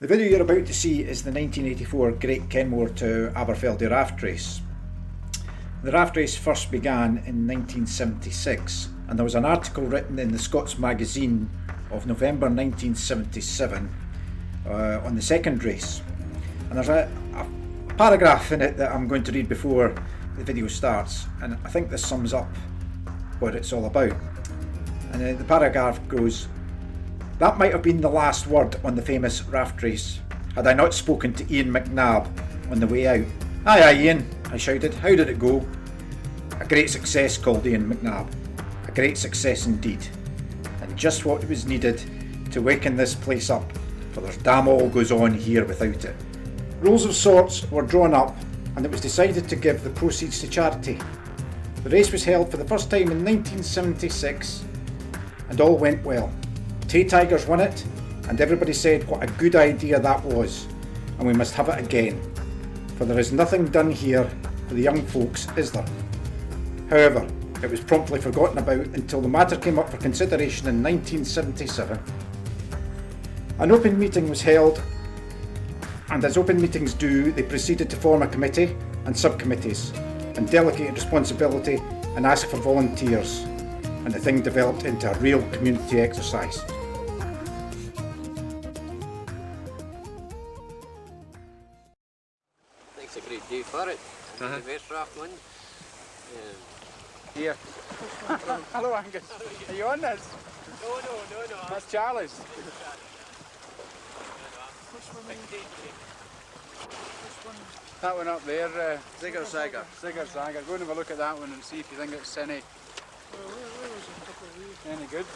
The video you're about to see is the 1984 Great Kenmore to Aberfeldy Raft Race. The raft race first began in 1976, and there was an article written in the Scots magazine of November 1977 on the second race. And there's a paragraph in it that I'm going to read before the video starts, and I think this sums up what it's all about. And the paragraph goes, "That might have been the last word on the famous raft race, had I not spoken to Ian McNabb on the way out." "Aye, aye, Ian," I shouted. "How did it go?" "A great success," called Ian McNabb. "A great success indeed. And just what was needed to waken this place up, for there's damn all goes on here without it." Rules of sorts were drawn up, and it was decided to give the proceeds to charity. The race was held for the first time in 1976, and all went well. Tay Tigers won it, and everybody said what a good idea that was, and we must have it again, for there is nothing done here for the young folks, is there? However, it was promptly forgotten about until the matter came up for consideration in 1977. An open meeting was held, and as open meetings do, they proceeded to form a committee and subcommittees, and delegate responsibility and ask for volunteers, and the thing developed into a real community exercise. It's a great day for it. The best raft win. Here. Hello, Angus. Are you on this? No. That's Charlie's. That one up there, Zigger Zagger. Zigger Zagger. Go and have a look at that one and see if you think it's any good.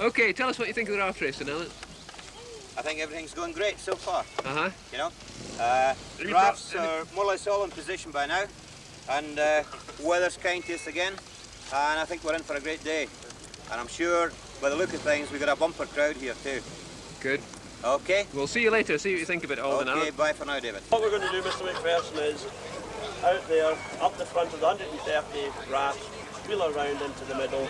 Okay, tell us what you think of the raft race, Alan. I think everything's going great so far. You know, the Any rafts pro- are more or less all in position by now, and weather's kind to us again, and I think we're in for a great day. And I'm sure, by the look of things, we've got a bumper crowd here too. Good. Okay? We'll see you later, see what you think of it all, then, Okay, Alan. bye for now, David. What we're going to do, Mr. McPherson, is out there, up the front of the 130 rafts, wheel around into the middle,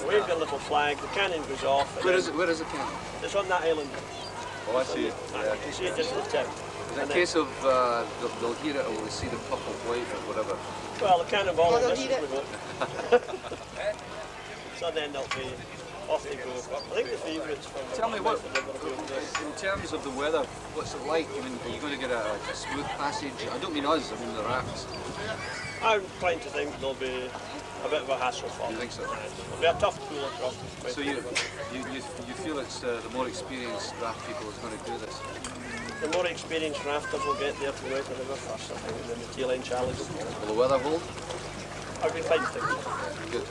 wave a little flag, the cannon goes off. Where is it cannon? It's on that island. Oh, I see. You can see it just at the tip. In And case of they'll hear it or will they see the puff of white or whatever? well, the cannonball will miss it. So then they'll be off they go. I think the favourites from Tell me what, Liverpool. in terms of the weather, what's it like? I mean, are you going to get a smooth passage? I don't mean us, I mean the rafts. I'm trying to think there'll be a bit of a hassle for You them. think so? It'll be a tough pull across the space. So you feel it's the more experienced raft people is going to do this? The more experienced rafters will get there to go out the river first, I think, and then the tail end challenge. Will the weather hold? I've been trying to think. Good.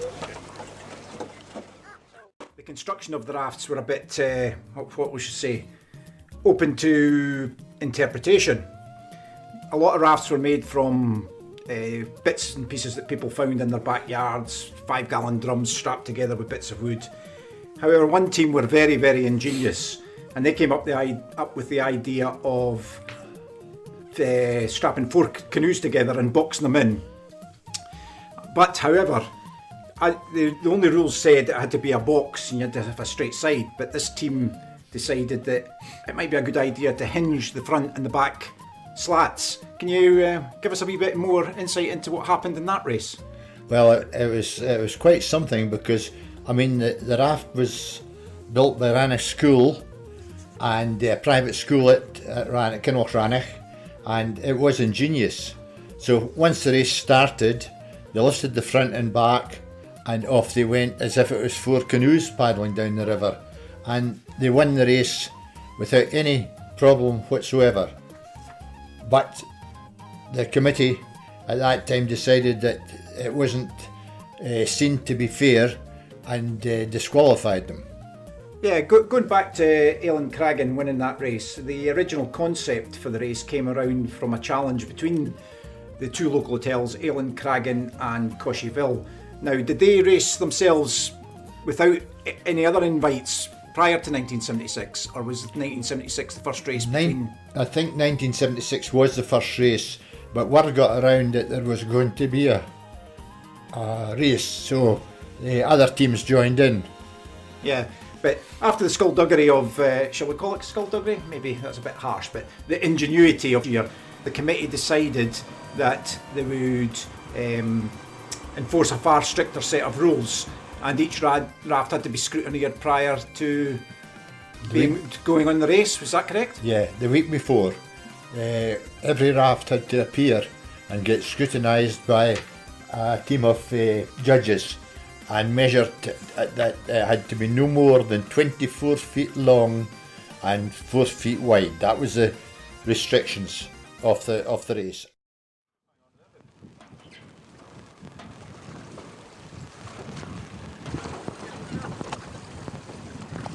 The construction of the rafts were a bit, what we should say, open to interpretation. A lot of rafts were made from bits and pieces that people found in their backyards, 5-gallon drums strapped together with bits of wood. However, one team were very, very ingenious, and they came up with the idea of strapping 4 canoes together and boxing them in. But however, the only rules said it had to be a box and you had to have a straight side, but this team decided that it might be a good idea to hinge the front and the back slats. Can you give us a wee bit more insight into what happened in that race? Well, it was quite something because, I mean, the raft was built by Rannoch School and a private school at Kinloch Rannoch, and it was ingenious. So once the race started, they lifted the front and back and off they went as if it was 4 canoes paddling down the river, and they won the race without any problem whatsoever. But the committee at that time decided that it wasn't seen to be fair and disqualified them. Yeah, going back to Aileen Craggan winning that race, the original concept for the race came around from a challenge between the 2 local hotels, Aileen Craggan and Cosheyville. Now, did they race themselves without any other invites prior to 1976, or was 1976 the first race between... I think 1976 was the first race, but word got around that there was going to be a race, so the other teams joined in. Yeah, but after the skullduggery of, shall we call it skullduggery? Maybe that's a bit harsh, but the ingenuity of the committee decided that they would enforce a far stricter set of rules, and each raft had to be scrutinised prior to going on the race. Was that correct? Yeah, the week before, every raft had to appear and get scrutinised by a team of judges, and measured that had to be no more than 24 feet long and 4 feet wide. That was the restrictions of the race.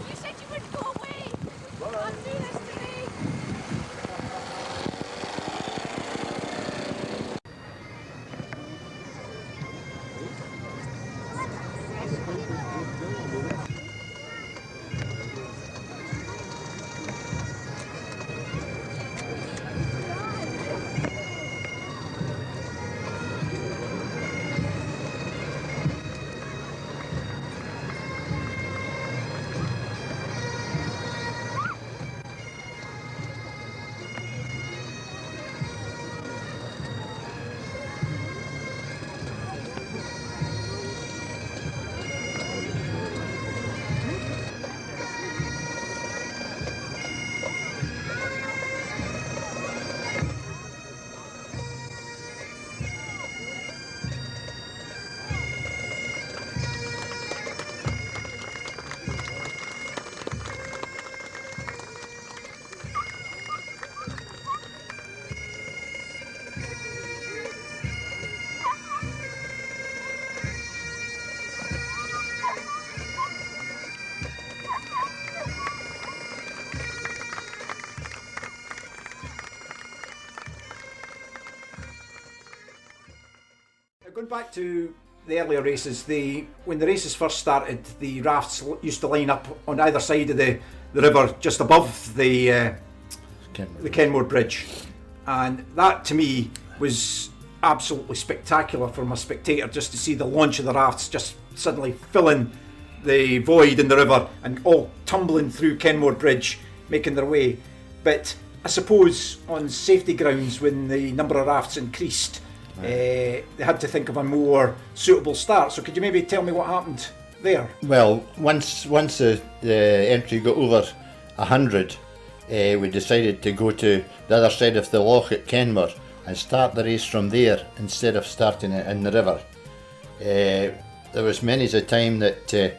You said you wouldn't go away. Don't do this to me. Going back to the earlier races, when the races first started, the rafts used to line up on either side of the river, just above the Kenmore Bridge, and that to me was absolutely spectacular from a spectator, just to see the launch of the rafts just suddenly filling the void in the river and all tumbling through Kenmore Bridge, making their way. But I suppose on safety grounds, when the number of rafts increased, they had to think of a more suitable start. So could you maybe tell me what happened there? Well, once the entry got over 100, we decided to go to the other side of the loch at Kenmore and start the race from there instead of starting it in the river. There was many's a time that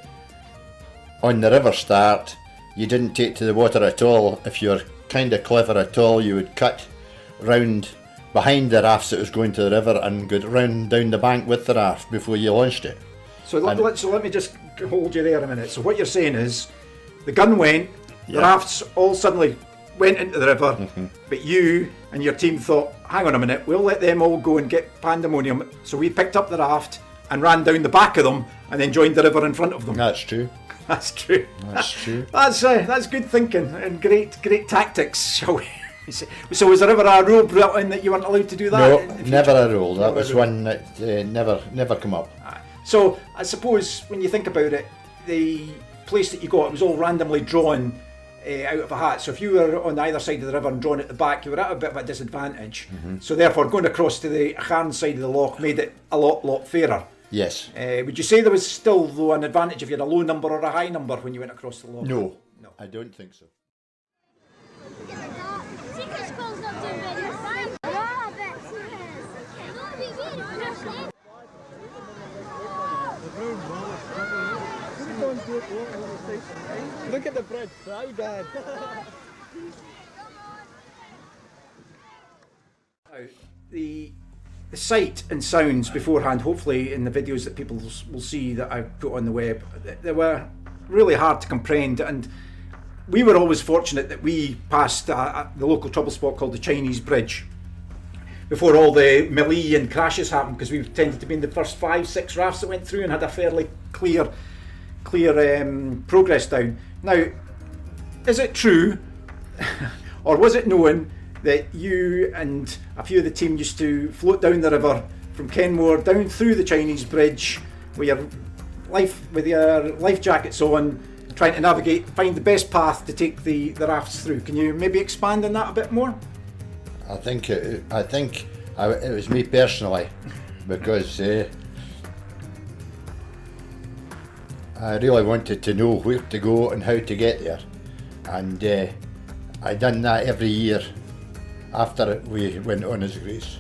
on the river start you didn't take to the water at all. If you're kind of clever at all, you would cut round behind the rafts that was going to the river and go round down the bank with the raft before you launched it. So let me just hold you there a minute. So what you're saying is, the gun went, the rafts all suddenly went into the river, but you and your team thought, hang on a minute, we'll let them all go and get pandemonium. So we picked up the raft and ran down the back of them and then joined the river in front of them. That's true. That's true. That's true. That's good thinking and great tactics, shall we? So was there ever a rule brought in that you weren't allowed to do that? No, never a rule. That was one that never come up. So I suppose when you think about it, the place that you got, it was all randomly drawn out of a hat. So if you were on either side of the river and drawn at the back, you were at a bit of a disadvantage. So therefore, going across to the Acharn side of the loch made it a lot fairer. Yes. Would you say there was still, though, an advantage if you had a low number or a high number when you went across the loch? No, I don't think so. Secret School's not doing very well. Oh, I bet she is. No, we really Look at the bridge, try bad. The sight and sounds beforehand, hopefully in the videos that people will see that I put on the web, they were really hard to comprehend, and we were always fortunate that we passed the local trouble spot called the Chinese Bridge before all the melee and crashes happened, because we tended to be in the first 5-6 rafts that went through and had a fairly clear progress down. Now, is it true, or was it known, that you and a few of the team used to float down the river from Kenmore down through the Chinese bridge with your life jackets on, trying to navigate, find the best path to take the rafts through? Can you maybe expand on that a bit more? I think it was me personally, because I really wanted to know where to go and how to get there, and I done that every year after we went on as a race.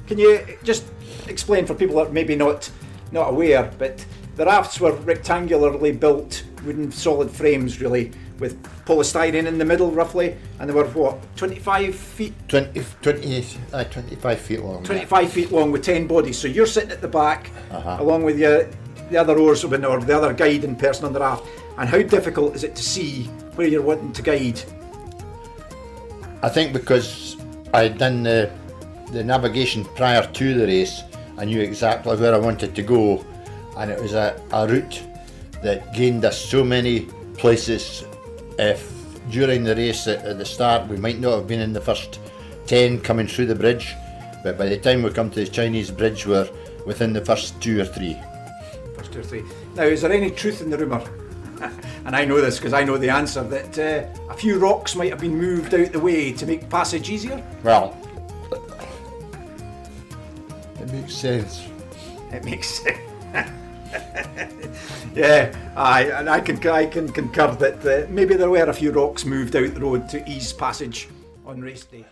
Can you just explain for people that maybe not aware, but the rafts were rectangularly built wooden solid frames, really, with polystyrene in the middle roughly, and they were what, 25 feet? 25 feet long. 25 feet long with 10 bodies. So you're sitting at the back along with the other oarsman or the other guiding person on the raft. And how difficult is it to see where you're wanting to guide? I think because I'd done the navigation prior to the race, I knew exactly where I wanted to go, and it was a route that gained us so many places. If during the race at the start we might not have been in the first 10 coming through the bridge, but by the time we come to the Chinese bridge we're within the first 2 or 3. First 2 or 3. Now, is there any truth in the rumour, and I know this because I know the answer, that a few rocks might have been moved out the way to make passage easier? Well, it makes sense. It makes sense. Yeah, I can concur that maybe there were a few rocks moved out the road to ease passage on race day.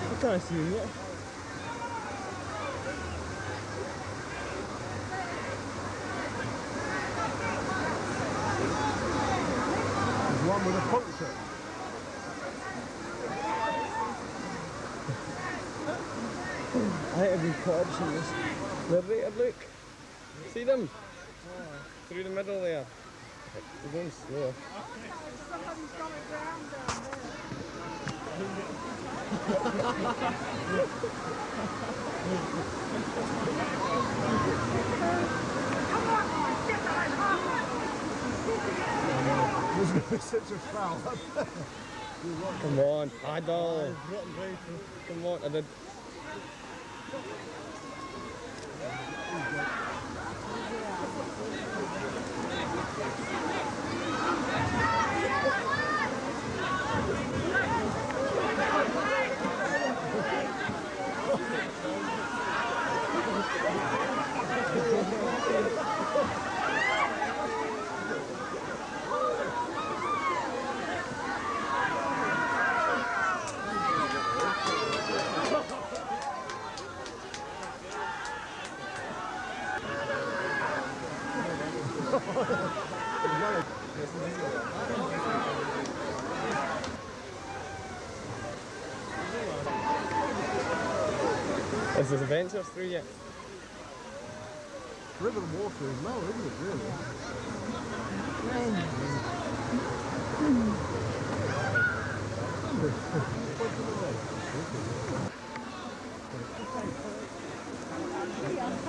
I can't see him yet. There's one with a puncture. I think every cob's in this. They're right, look. See them? Through the middle there. They're going slow. Somebody's got it down there. There's going to be such a foul. Come on, idol. Come on, I did. Is this adventures through yet? River water is low, isn't it, really?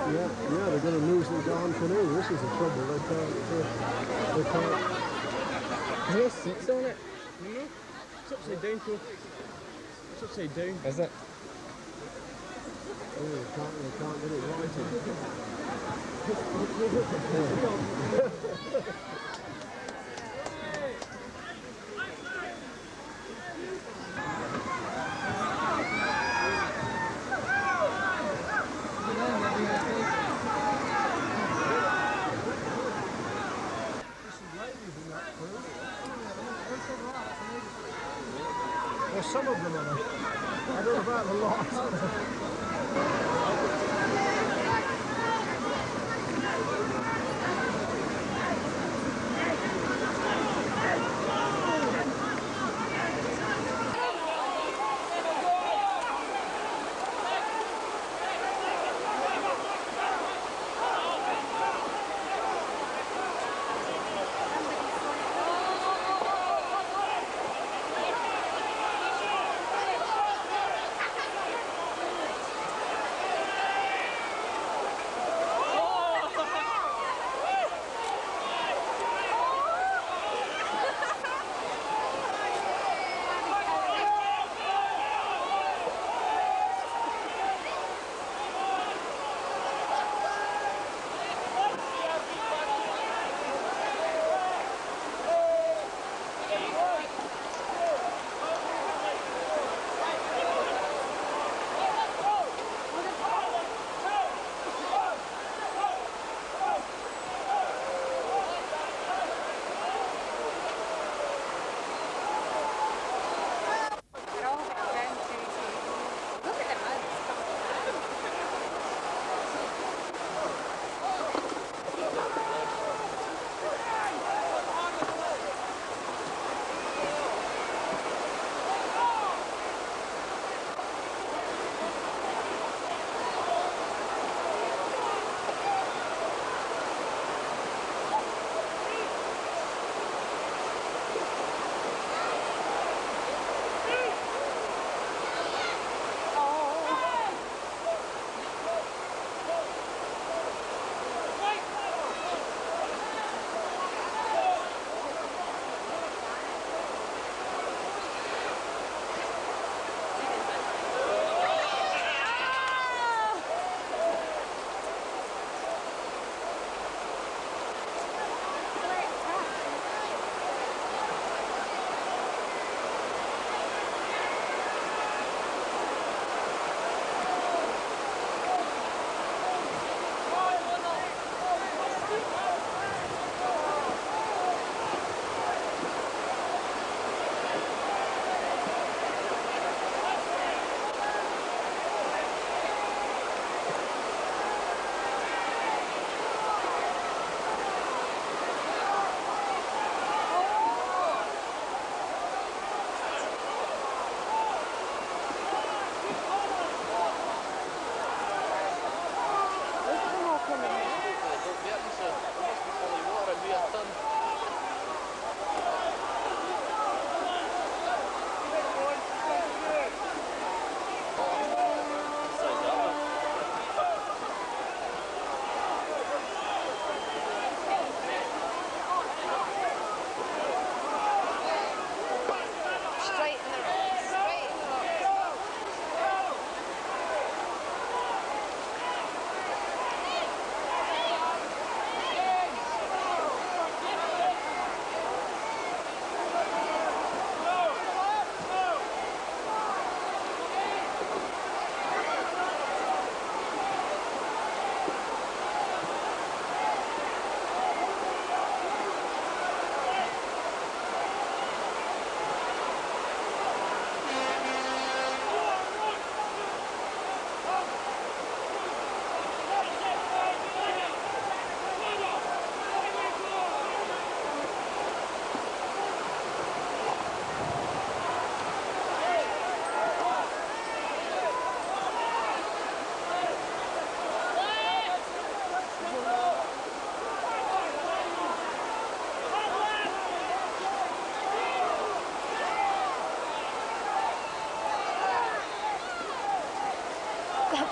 Yeah, they're going to lose their darn canoe. This is the trouble. They can't. There's no seats on it. No, it's upside down, too. It's upside down. Is it? Oh, they can't get it right. Well, some of them are. I don't know about the lot.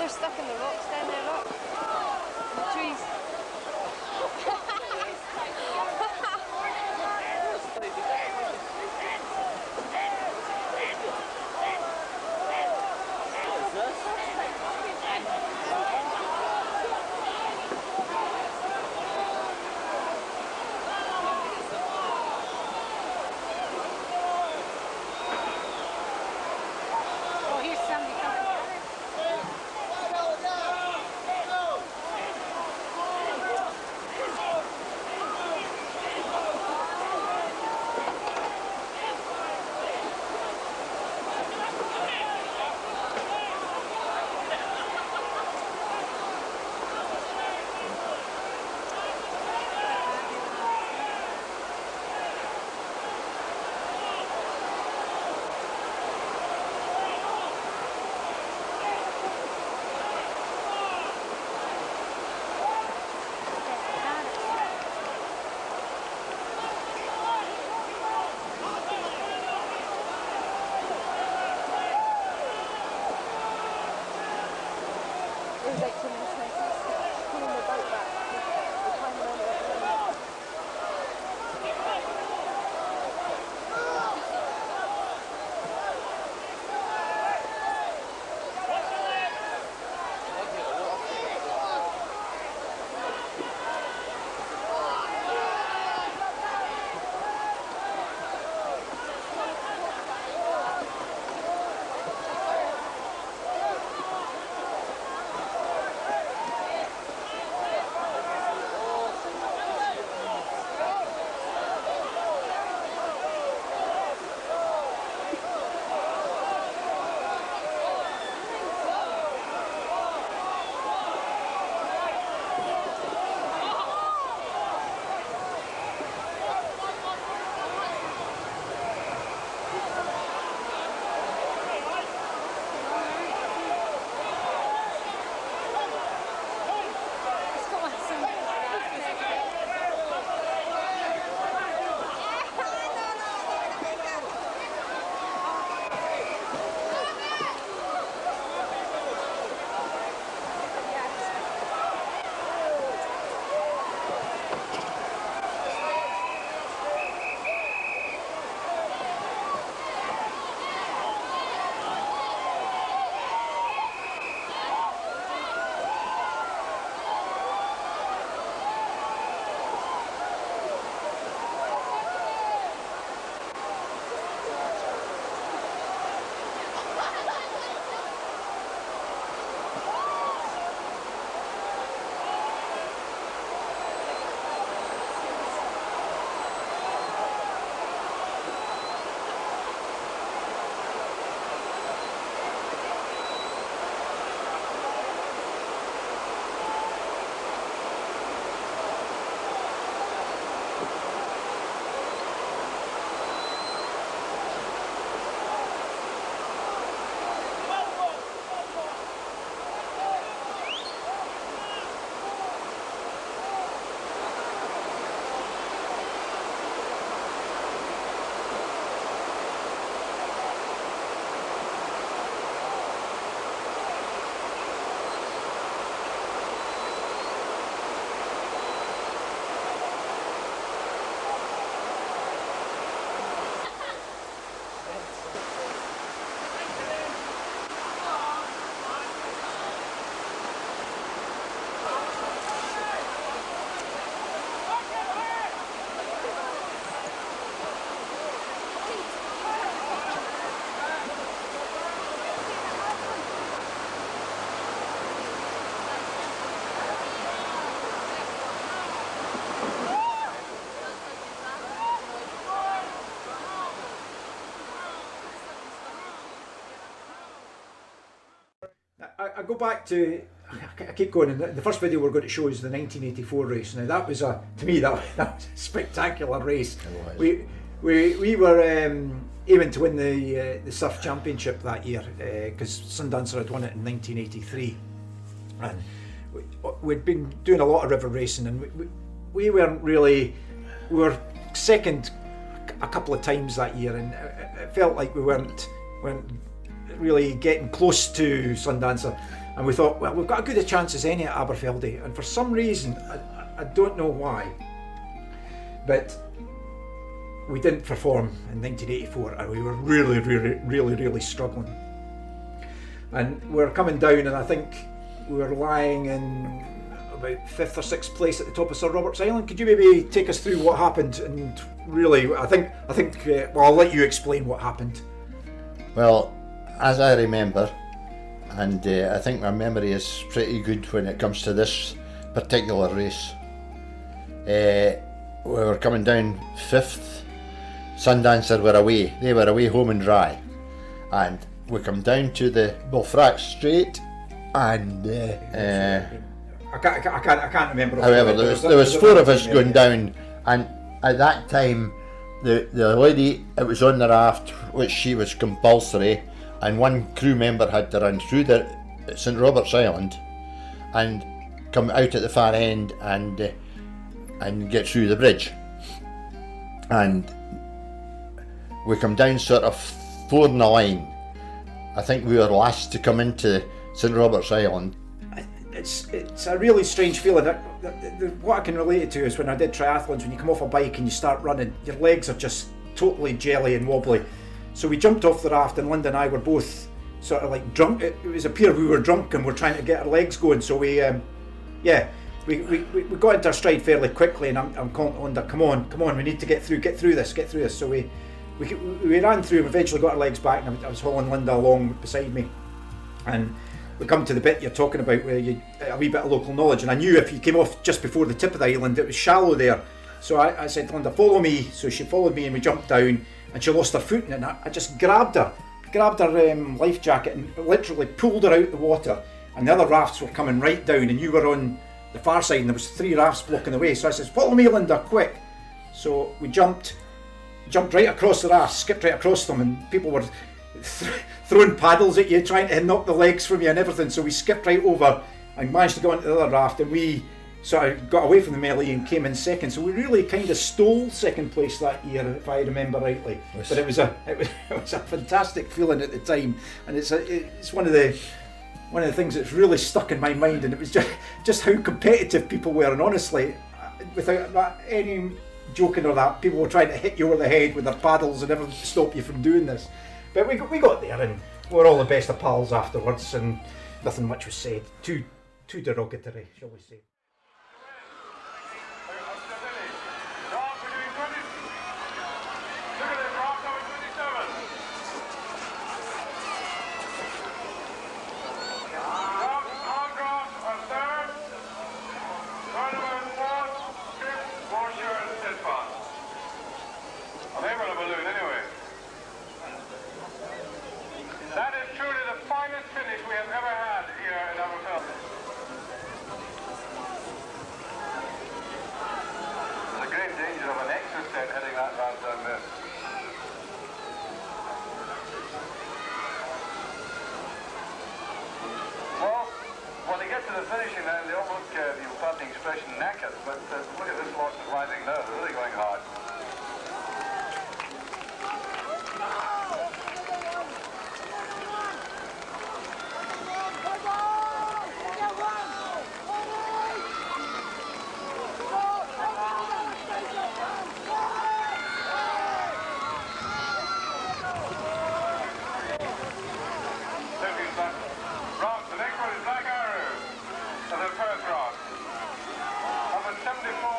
they're stuck in the rocks down there, look. The trees. Oh, here's somebody coming. There's like 2 minutes left. Put on the boat back. We're climbing on it. I go back to, I keep going, and the first video we're going to show is the 1984 race. Now that was to me that was a spectacular race. We were aiming to win the surf championship that year because Sundancer had won it in 1983, and we'd been doing a lot of river racing, and we weren't really, we were second a couple of times that year, and it felt like we weren't really getting close to Sundancer. And we thought, well, we've got as good a chance as any at Aberfeldy, and for some reason, I don't know why, but we didn't perform in 1984, and we were really struggling. And we were coming down, and I think we were lying in about 5th or 6th place at the top of Sir Robert's Island. Could you maybe take us through what happened? And really, I think, well, I'll let you explain what happened. Well, as I remember, and I think my memory is pretty good when it comes to this particular race. We were coming down 5th, Sundancer were away, they were away home and dry, and we come down to the Bullfrack Straight, and I can't remember. However, there was 4 of us going down, and at that time the lady, it was on the raft, which she was compulsory, and one crew member had to run through the St Robert's Island and come out at the far end and get through the bridge. And we come down sort of 4 in a line. I think we were last to come into St Robert's Island. It's a really strange feeling. What I can relate it to is when I did triathlons, when you come off a bike and you start running, your legs are just totally jelly and wobbly. So we jumped off the raft, and Linda and I were both sort of like drunk. It was appear we were drunk and we're trying to get our legs going. So we got into our stride fairly quickly, and I'm calling to Linda, come on, we need to get through this. So we ran through and eventually got our legs back, and I was hauling Linda along beside me. And we come to the bit you're talking about where you a wee bit of local knowledge, and I knew if you came off just before the tip of the island, it was shallow there. So I said to Linda, follow me. So she followed me, and we jumped down, and she lost her footing, and I just grabbed her life jacket and literally pulled her out the water. And the other rafts were coming right down, and you were on the far side, and there was 3 rafts blocking the way. So I said, follow me, Linda, quick. So we jumped right across the rafts, skipped right across them, and people were throwing paddles at you, trying to knock the legs from you and everything. So we skipped right over and managed to go into the other raft, and we sort of got away from the melee and came in second. So we really kind of stole second place that year, if I remember rightly. But it was a fantastic feeling at the time, and it's one of the things that's really stuck in my mind. And it was just how competitive people were, and honestly, without any joking or that, people were trying to hit you over the head with their paddles and everything to stop you from doing this. But we got there, and we were all the best of pals afterwards, and nothing much was said. Too derogatory, shall we say. The next one is Black Arrow, as a first rock. Number 74.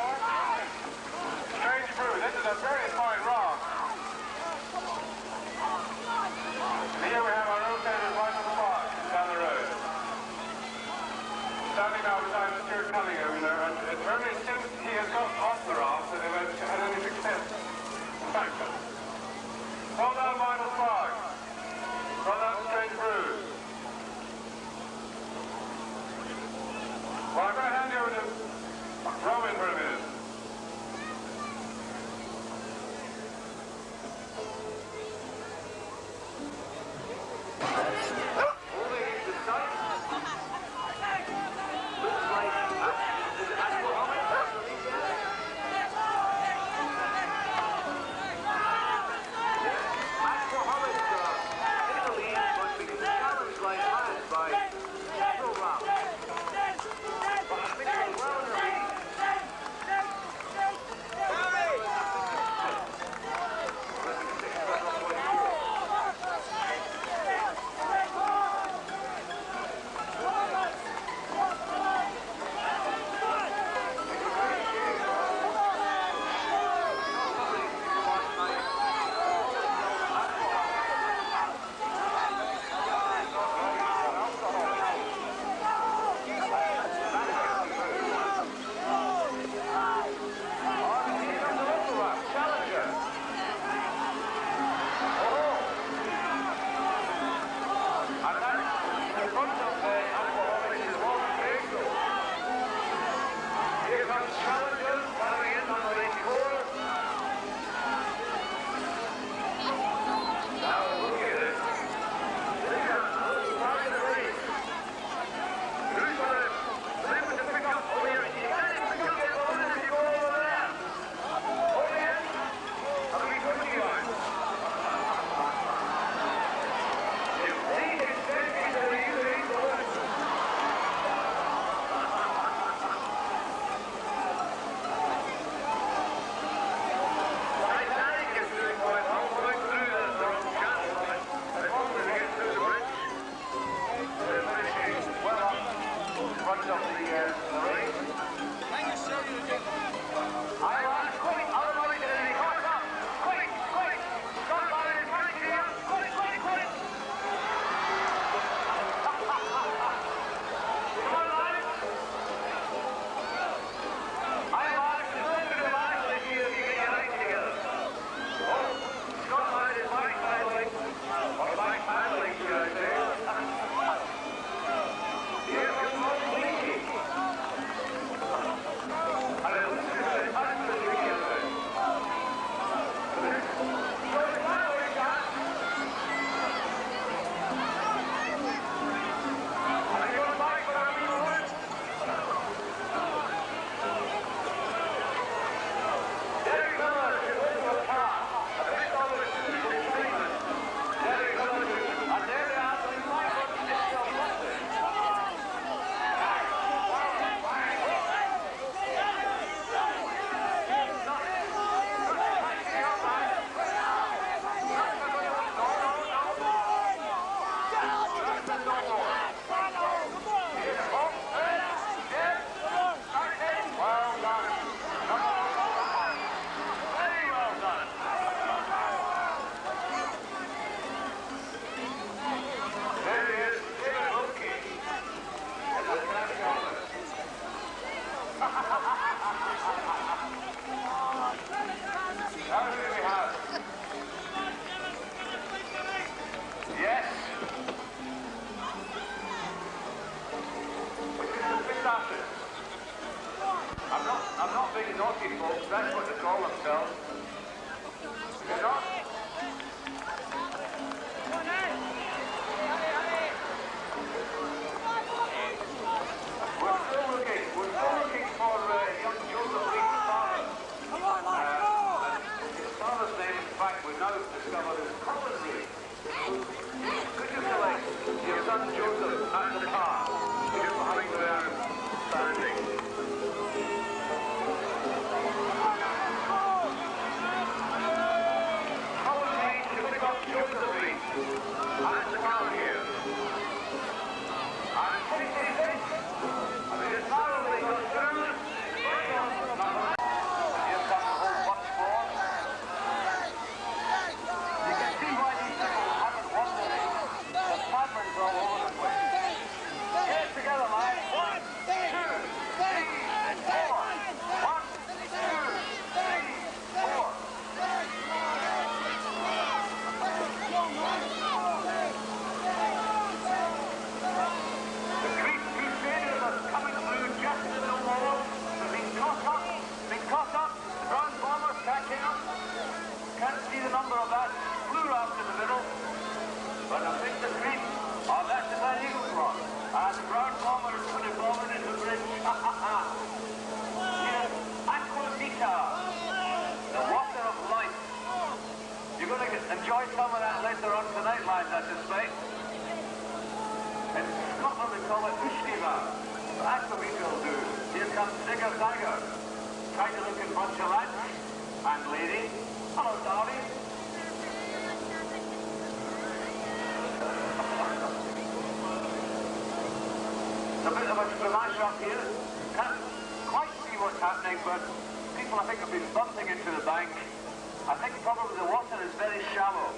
Joseph at the car. Just having their standing. Colin Reid to pick up Joseph Reid at the car here. And 66. I mean, it's narrowly got through. Here comes the whole bunch forward. You can see why these people haven't won the race. The patterns all over the place. Get it together, lads. 1, 2, 3, 4. 1, 2, 3, 4. The Greek Crusaders are coming through just a little more. They've been caught up. The brown bombers catching up. Can't see the number of that blue raft in the middle. But I think the Greek, that's the Van Eagles one. And the brown bomber is putting a bomb into the bridge. Here's Aqua Vita, the water of life. You're going to enjoy some of that later on tonight, lads, I suspect. In Scotland they call it Ushkiva. That's what we will do. Here comes Digger Dagger. Trying to look at bunch of lads and lady. Hello, darling. It's a bit of a smash up here. Can't quite see what's happening, but people I think have been bumping into the bank. I think probably the water is very shallow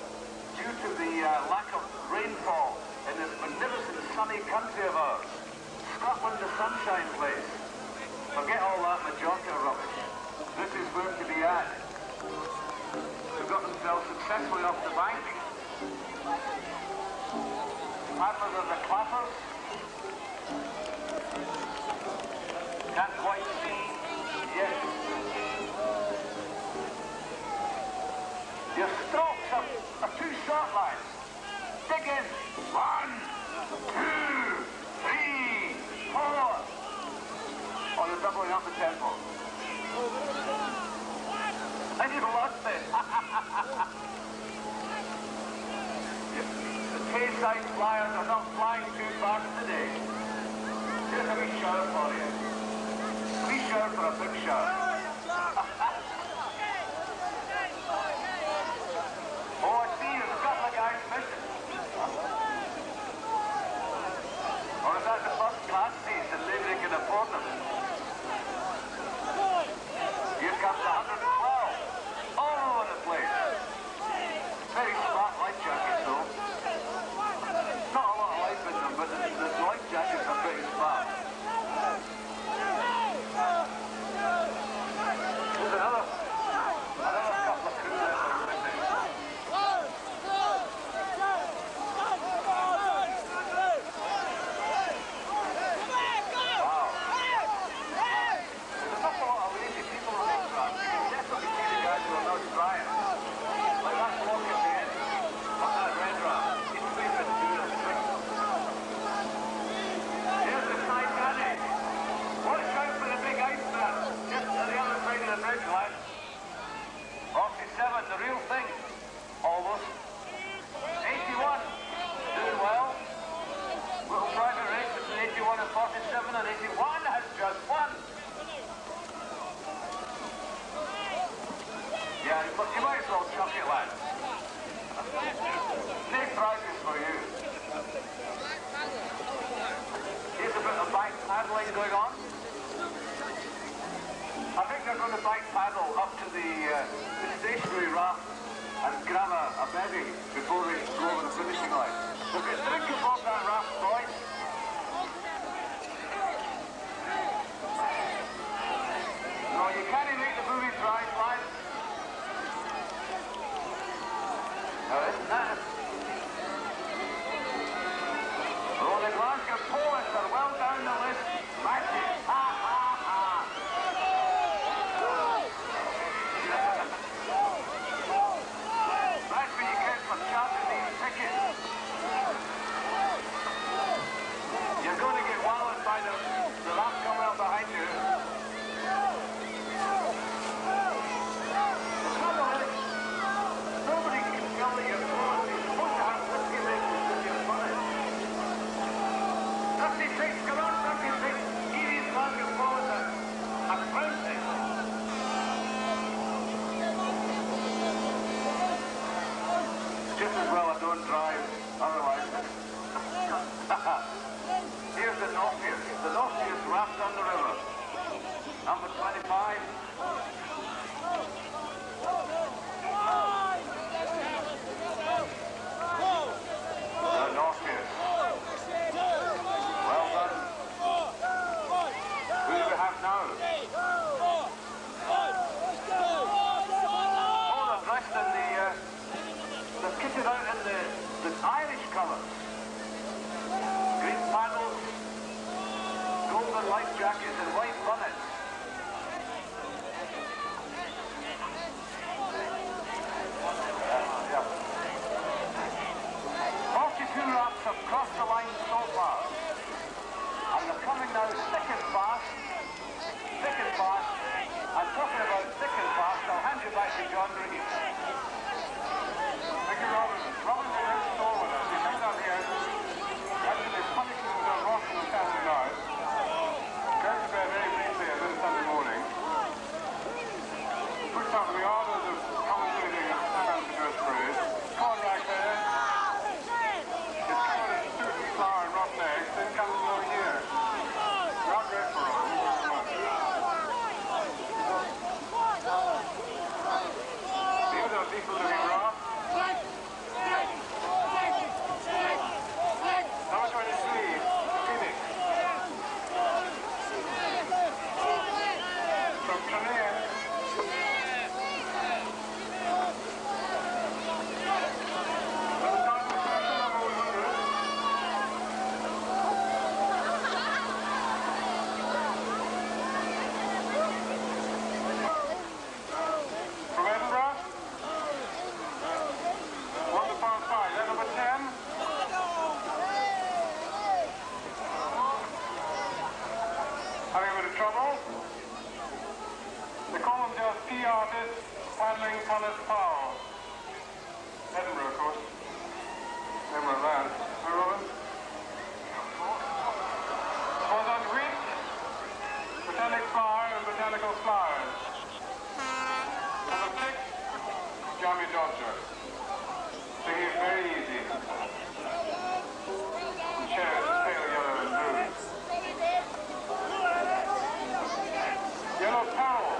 due to the lack of rainfall in this magnificent sunny country of ours. Scotland, the sunshine place. Forget all that Majorca rubbish. This is where to be at. They've got themselves successfully off the bank. Paddlers are the clappers. Can't quite see yet. Your strokes are too short, lads. Dig in. 1, 2, 3, 4. Oh, they're doubling up the tempo. I just lost it. The Tayside Flyers are not flying too far today. Here's a wee shower for you. A wee shower for a big shower. Oh, I see you've got the guys missing. Or is that the first class seats and maybe they can afford them? Here comes the 112. All over the place. Very smart life jackets though. Not a lot of life in them, but the life jackets are pretty smart. There's another couple of crew there that are missing. Wow. There's an awful lot of lazy people on this track. You can definitely see the guys who are not trying. Like that bloke at the end. On that red raft. He's sleeping through the swing. Here's the Titanic. Watch out for the big iceberg. Just to the other side of the bridge, lads. 47, the real thing. Almost. 81. Doing well. Little private race between 81 and 47, and 81 has just won. Yeah, but you might as well chuck it, lads. No prizes for you. Here's a bit of bank paddling going on. I think they're going to bank paddle up to the stationary raft and grab a bevy before they go over the finishing line. So get drink aboard that raft, boys. No, you can't make the boobies rise, lads. Now, isn't that? Oh, the Glasgow Polish are well down the list. Magic. Ha, ha, ha. That's what you get for charging these tickets. You're going to get wallowed by the raft coming up behind you. The trouble is, nobody can tell that you're going. You're supposed to have whiskey makers with your money. just as well I don't drive otherwise. Here's the Northeast. The Northeast raft on the river. Number 25. The Northeast. Well done. Who do we have now? Oh, they're dressed in they're kitted out in the Irish colours. Green paddles, golden life jackets and white bonnets. Yeah. 42 rafts have crossed the line so far. And they're coming now thick and fast. Thick and fast. And talking about thick and fast, I'll hand you back to John Reed. Thank you, Robin. Robin's in his store with us. He comes out here. Actually, punishing the rock on the Saturday night. Goes to bed very briefly and then Sunday morning. Puts up the orders of commentating at Sundancer cruise. Come on back there. It's covered in soup and flour and rotten eggs, then comes along here. Not great for us. These are people looking rough. Number 23, Phoenix. From Canadian. From Edinburgh. One to par 5. That number 10. Having a bit of trouble. They call them just tea artists paddling Tullis Powell. Edinburgh, of course. Edinburgh land. Hey, Robin? Was on wheat, botanic flower and botanical flowers. Number 6, Jammy Dodger. Taking it very easy. Shares pale yellow and blue. Yellow Peril,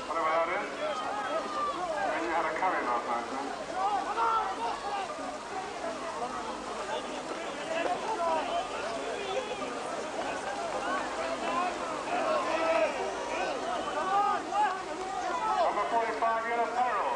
whatever that is. And you had a curry last night, man. Number 45, Yellow Peril.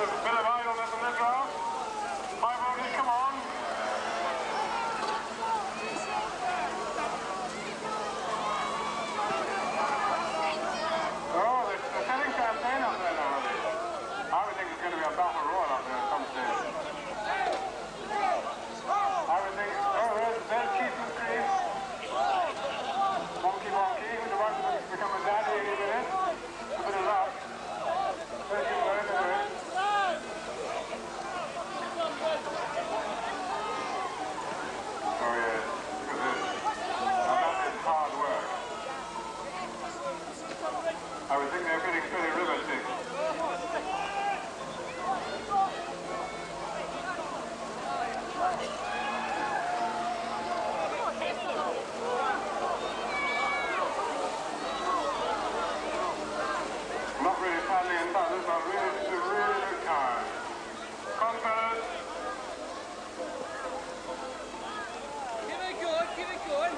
bit of idleness in this round. High voltage, come on. Oh, they're setting champagne up there now. I would think it's going to be a battle royal up there at some stage. I would think, oh, there's Keith and Cream. Monkey, who's about to become a daddy any minute. A bit of luck. There's him going to it. Oh, yes. Look at this. Now that is hard work. I would think they're getting pretty river sick. Not really paddling in tunnels, but really tired. Confidence. Keep it going.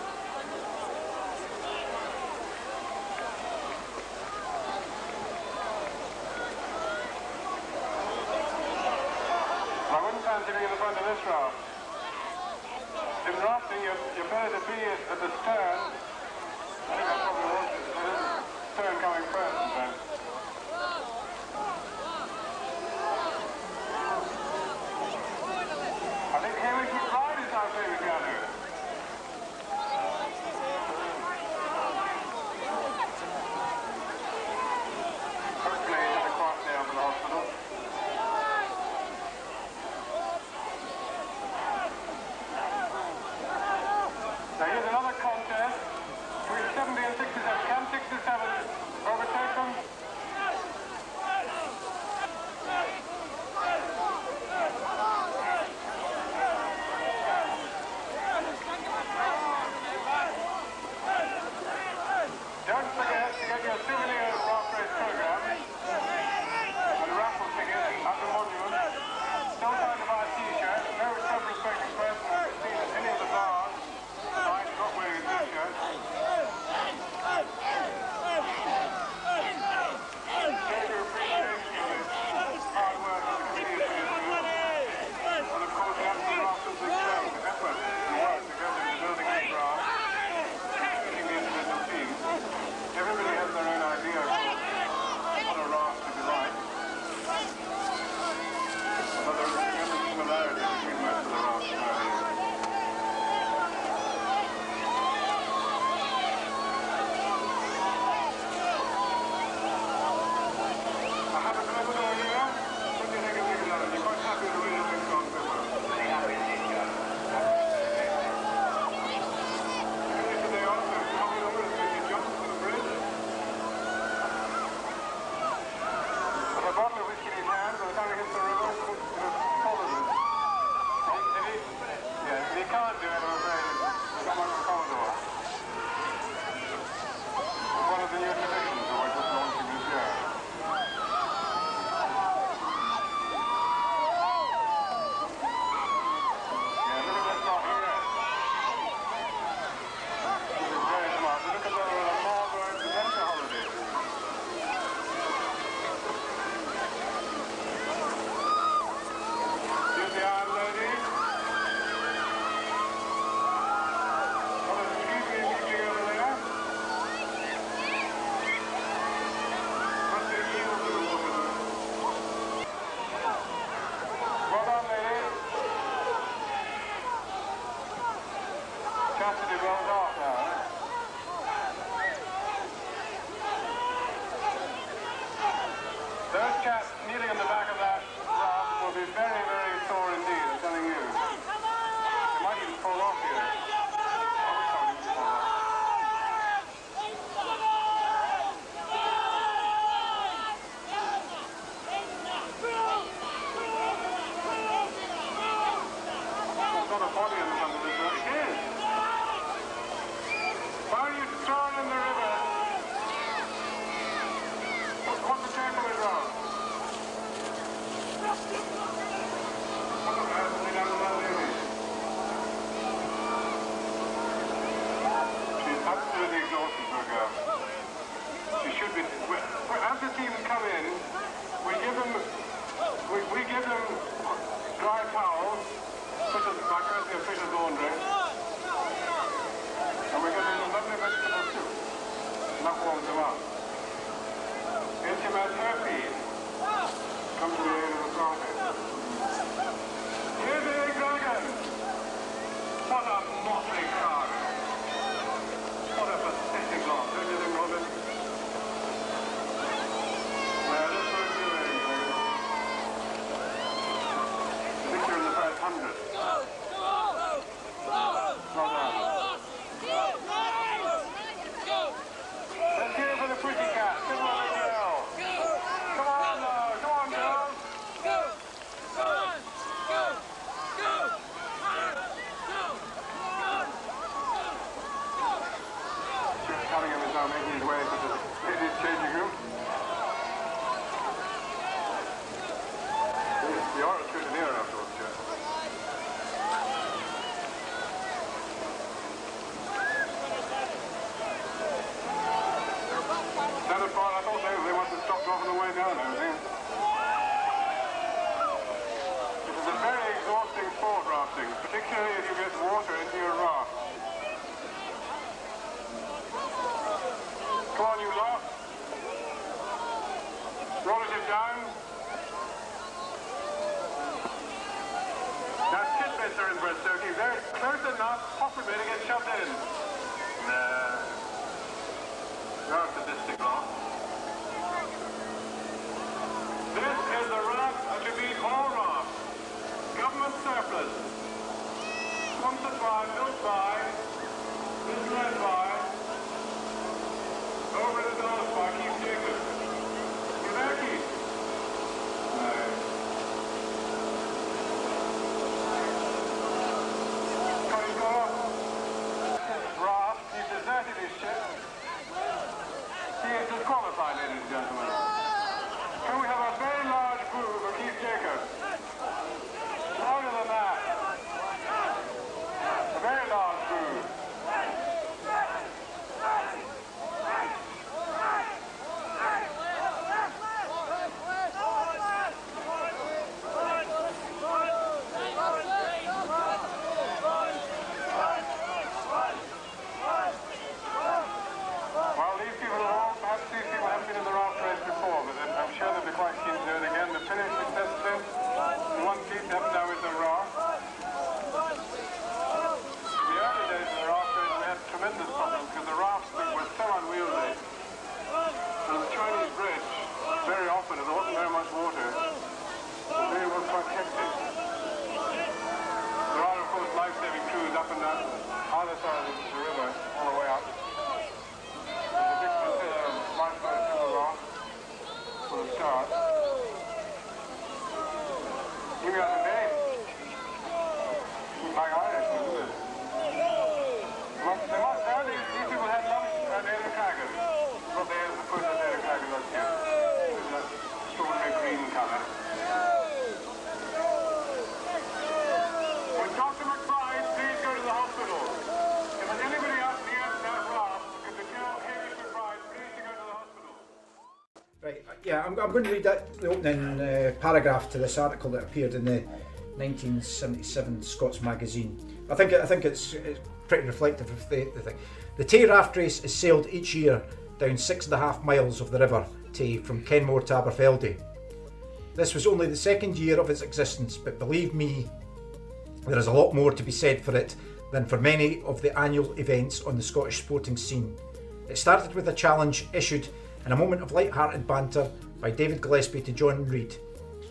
I wouldn't fancy being in the front of this raft. In rafting, you're better to be at the stern. I think I probably want it. Stern coming first, then. I think Haley McBride is our favourite gunner. Hopefully he's had a quiet day up at the hospital. Now here's another contest between 70 and 67. Can 67 overtake them? Don't forget to get your souvenir raft race program and raffle ticket at the monument. Don't time to buy a t-shirt. No self-respecting person has seen at any of the bars. I'm not wearing a t-shirt. Show your appreciation of this hard work of the community. And of course, the absolute rafters themselves, the effort and work that goes into building these rafts, including the individual teams. Everybody has their own idea of what a raft should be like. But there is a similarity between most of the rafts around here. I have a Commodore here. What do you think of Nicola? You're quite happy with the way the thing's gone so far? Very happy indeed, John. Today also, Commodore is going to jump for the bridge. With a bottle of whiskey in his hand, by the time he hits the river, he'll follow it. If he can't do it, I'm afraid, it's not much of a Commodore. It's one of the new traditions that we're just launching this year. Yeah, look at this lot here. This is very smart. Look at that on a Marlborough adventure holiday. Here's the Iron Lady. What is the scooping over there? Must be a keel to the water. Well done, lady. Chastity rolls off now, eh? Those chaps kneeling on the back of that raft will be very, very sore indeed, I'm telling you. They might even fall off here. I wish I would fall off. There's not a body on the front of this boat. It is! Why are you throwing in the river? What's the tempo is wrong? What the hell is down the lady? She's absolutely exhausted, poor girl. She should be. As the teams come in, we give them come to the aid of the party. Here's the big dragon! What a motley crowd! What a pathetic lot, don't you think, Robin? Well, this won't do anything, dragon. I think you're in the first 100. Well done. Let's hear it for the pretty cat. Come on, girl. Come on, now. Come on, girl. Just Cunningham is now making his way to the ladies' changing room. You are a scrutineer afterwards, Stuart. Standard part, I thought they must have stopped off on the way down, I think. This is a very exhausting sport, rafting, particularly if you get water into your raft. Come on, you lot. Relative down. Now, tidbits are in breastsoaking. They're close enough, possibly, to get shoved in. Nah. You're a sadistic lot. This is the raft to beat all rafts. Government surplus. Sponsored by, built by, misled by, over the dollars by Keith Jacobs. You there, Keith? No. Connie Gore. Raft, he's deserted his ship. He is disqualified, ladies and gentlemen. Can we have a very large boo for Keith Jacobs? Louder than that. A very large boo. Well, these people are all, perhaps these people haven't been in the raft race before, but I'm sure they'll be quite keen to do it again. The finish is sensitive. The one Keith up now with the raft. In the early days of the raft race, we had tremendous problems because the rafts were so unwieldy. And the Chinese bridge, very often, and there wasn't very much water, it was quite hectic. There are, of course, life-saving crews up and down either side of the river, all the way up. There's a big flotilla of lifeboats in the raft for the start. You got the name. Like Irish, isn't it? These people had lunch at Ada Craggers. What they had the food at Ada Craggers last year. It was that strawberry green colour. Would Dr. McBride please go to the hospital? If there's anybody else near that raft, could the girl Hamish McBride please to go to the hospital? Right, yeah, I'm going to read the opening paragraph to this article that appeared in the 1977 Scots magazine. I think it's pretty reflective of the thing. The Tay Raft Race is sailed each year down 6.5 miles of the River Tay from Kenmore to Aberfeldy. This was only the second year of its existence, but believe me, there is a lot more to be said for it than for many of the annual events on the Scottish sporting scene. It started with a challenge issued in a moment of light-hearted banter by David Gillespie to John Reid.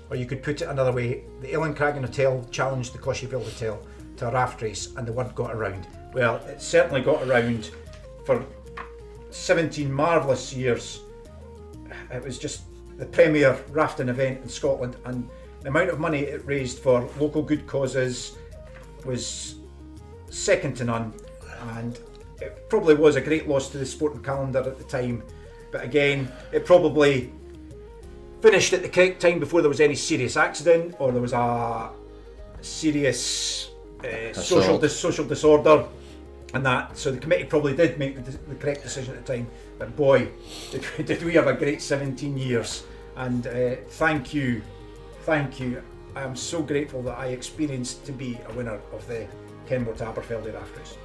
Or you could put it another way, the Ellencraggan Hotel challenged the Coshyville Hotel to a raft race and the word got around. Well, it certainly got around for 17 marvellous years. It was just the premier rafting event in Scotland, and the amount of money it raised for local good causes was second to none, and it probably was a great loss to the sporting calendar at the time. But again, it probably finished at the correct time before there was any serious accident or there was a serious social disorder and that. So the committee probably did make the correct decision at the time. But boy, did we have a great 17 years. And thank you. I am so grateful that I experienced to be a winner of the Kenmore to Aberfeldy Raft Race.